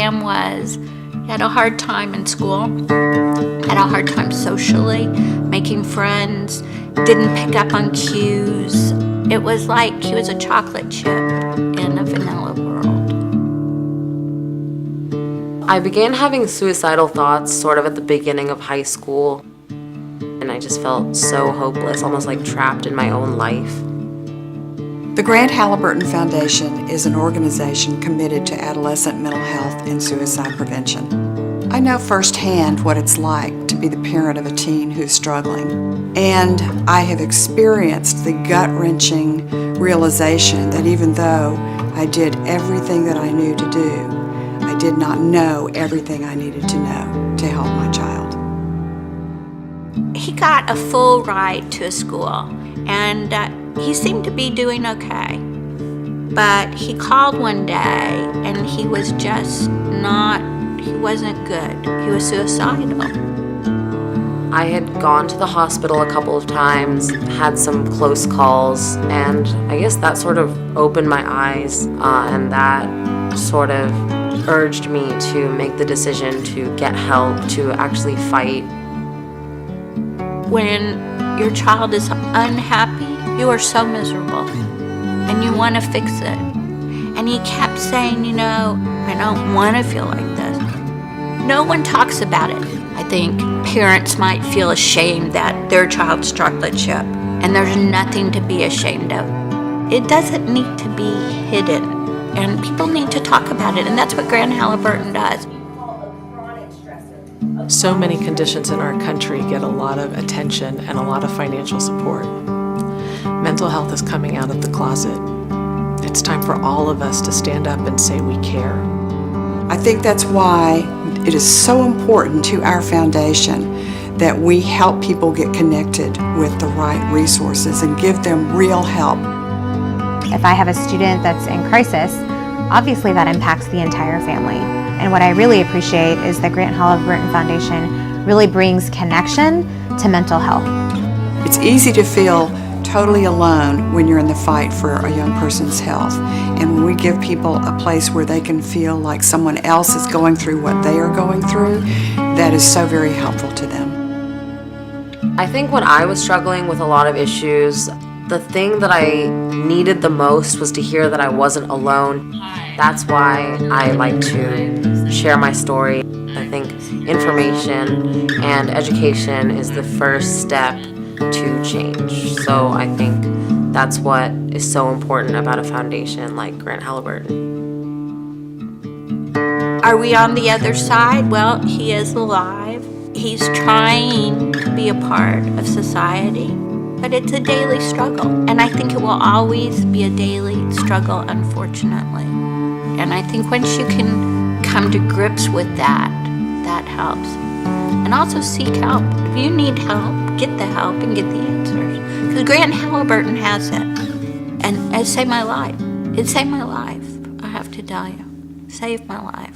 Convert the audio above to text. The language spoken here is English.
Graham was, he had a hard time in school, had a hard time socially, making friends, didn't pick up on cues. It was like he was a chocolate chip in a vanilla world. I began having suicidal thoughts sort of at the beginning of high school, and I just felt so hopeless, almost like trapped in my own life. The Grant Halliburton Foundation is an organization committed to adolescent mental health and suicide prevention. I know firsthand what it's like to be the parent of a teen who's struggling, and I have experienced the gut-wrenching realization that even though I did everything that I knew to do, I did not know everything I needed to know to help my child. He got a full ride to a school, and he seemed to be doing okay. But he called one day, and he was just he wasn't good. He was suicidal. I had gone to the hospital a couple of times, had some close calls, and I guess that sort of opened my eyes, and that sort of urged me to make the decision to get help, to actually fight. When your child is unhappy, you are so miserable, and you want to fix it. And he kept saying, I don't want to feel like this. No one talks about it. I think parents might feel ashamed that their child's chocolate chip, and there's nothing to be ashamed of. It doesn't need to be hidden, and people need to talk about it, and that's what Grant Halliburton does. So many conditions in our country get a lot of attention and a lot of financial support. Mental health is coming out of the closet. It's time for all of us to stand up and say we care. I think that's why it is so important to our foundation that we help people get connected with the right resources and give them real help. If I have a student that's in crisis, obviously that impacts the entire family. And what I really appreciate is the Grant Halliburton Foundation really brings connection to mental health. It's easy to feel totally alone when you're in the fight for a young person's health. And when we give people a place where they can feel like someone else is going through what they are going through, that is so very helpful to them. I think when I was struggling with a lot of issues, the thing that I needed the most was to hear that I wasn't alone. That's why I like to share my story. I think information and education is the first step to change. So I think that's what is so important about a foundation like Grant Halliburton. Are we on the other side? Well, he is alive. He's trying to be a part of society, but it's a daily struggle. And I think it will always be a daily struggle, unfortunately. And I think once you can come to grips with that, that helps. And also seek help. If you need help, get the help and get the answers. Because Grant Halliburton has it. And it saved my life. It saved my life, I have to tell you. Saved my life.